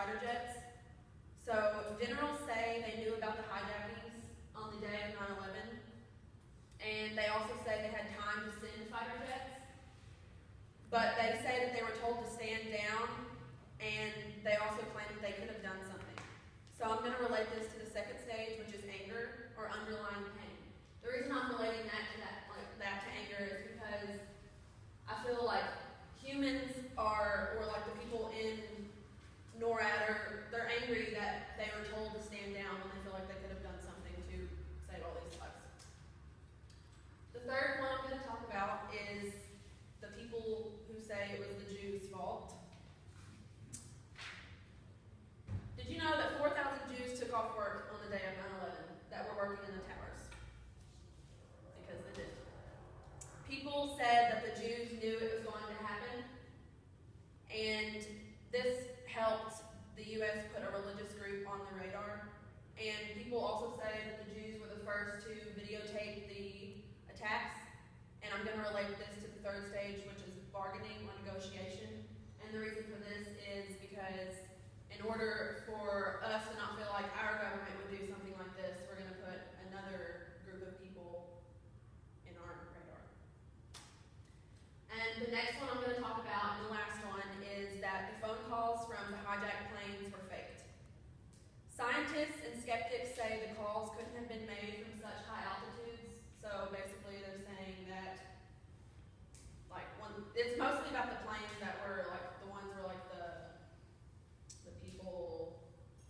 fighter jets. So generals say they knew about the hijackings on the day of 9/11, and they also say they had time to send fighter jets, but they say that they were told to stand down, and they also claim that they could have done something. So I'm going to relate this to the second stage, which is anger or underlying pain. The reason I'm relating that to anger is because I feel like humans are, or like the people in NORAD, they're angry that they were told to stand down when they feel like they could have done something to save all these lives. The third one I'm going to talk about is the people who say it was the Jews' fault. Did you know that 4,000 Jews took off work on the day of 9/11 that were working in the towers? Because they did. People said that the Jews knew it was going to happen, and this helped the U.S. put a religious group on the radar. And people also say that the Jews were the first to videotape the attacks. And I'm going to relate this to the third stage, which is bargaining or negotiation. And the reason for this is because in order for us to not feel like our government would do something like this, we're going to put another group of people in our radar. And the next one I'm going to talk about, and the last one, is that the phone calls from the hijacked planes were faked. Scientists and skeptics say the calls couldn't have been made from such high altitudes. So basically they're saying that, it's mostly about the planes that were the ones where the people,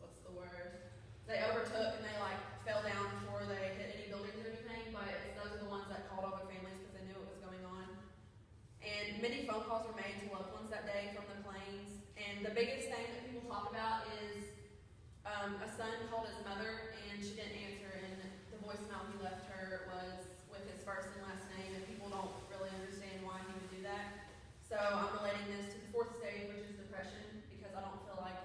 what's the word? They overtook and they fell down before they hit any buildings or anything, but those are the ones that called all their families because they knew what was going on. And many phone calls were made to loved ones that day from the planes. And the biggest thing that people talk about is a son called his mother and she didn't answer, and the voicemail he left her was with his first and last name, and people don't really understand why he would do that. So I'm relating this to the fourth stage, which is depression, because I don't feel like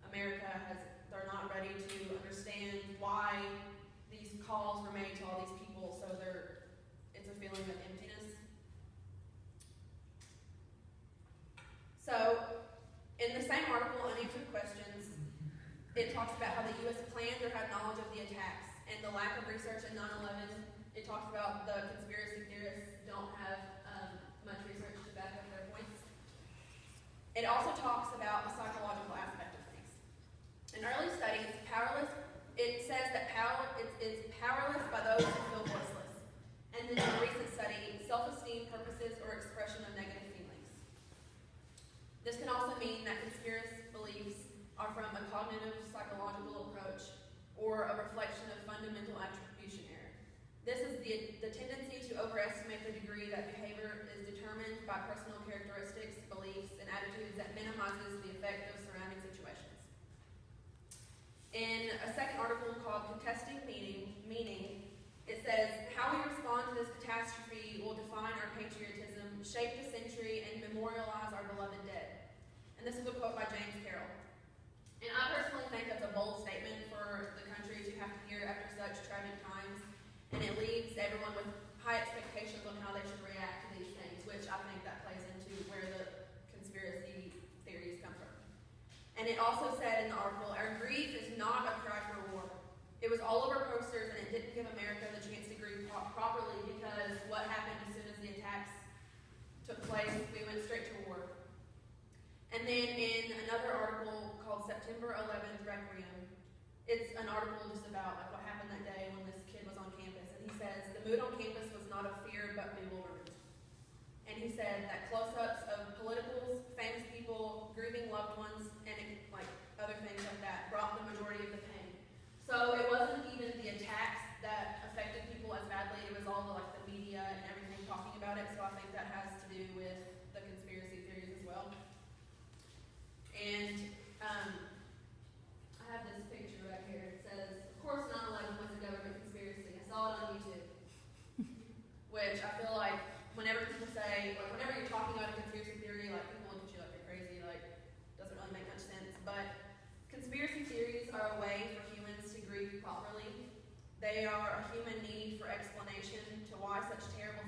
they're not ready to understand why these calls were made to all these people, so it's a feeling of emptiness. So in the same article, Unanswered Questions, it talks about how the U.S. planned or had knowledge of the attacks and the lack of research in 9/11. It talks about the conspiracy theorists don't have much research to back up their points. It also talks about the psychological aspect of things. In early studies, it says that it's powerless by those who feel voiceless. And then in a recent study, self-esteem purposes or expression of negative feelings. This can also mean that conspiracy beliefs are from a cognitive psychological approach or a reflection of fundamental attribution error. This is the tendency to overestimate the degree that behavior is determined by personal characteristics, beliefs, and attitudes that minimizes the effect of surrounding situations. In a second article called Contesting Meaning, it says, how we respond to this catastrophe will define our patriotism, shape the century, and memorialize our beloved dead. And this is a quote by James Carroll. And I personally think that's a bold statement for the country to have to hear after such tragic times, and it leaves everyone with high expectations on how they should react to these things, which I think that plays into where the conspiracy theories come from. And it also said in the article, our grief is not a cry for war. It was all over posters, and it didn't give America the chance to grieve properly, because what happened as soon as the attacks took place, we went straight to war. And then in another article called September 11th Requiem, it's an article just about what happened that day when this kid was on campus. And he says, the mood on campus was not of fear but bewilderment. And he said that close-ups of politicals, famous people, grieving loved ones, and other things like that brought the majority of the pain. So it wasn't even the attacks that affected people as badly. It was all the media and everything talking about it. So I think that has to do with the conspiracy theories as well. And I have this picture right here. It says, of course 9/11 was a government conspiracy. I saw it on YouTube. Which I feel like whenever people say, whenever you're talking about a conspiracy theory, people look at you like you're crazy, doesn't really make much sense. But conspiracy theories are a way for humans to grieve properly. They are a human need for explanation to why such terrible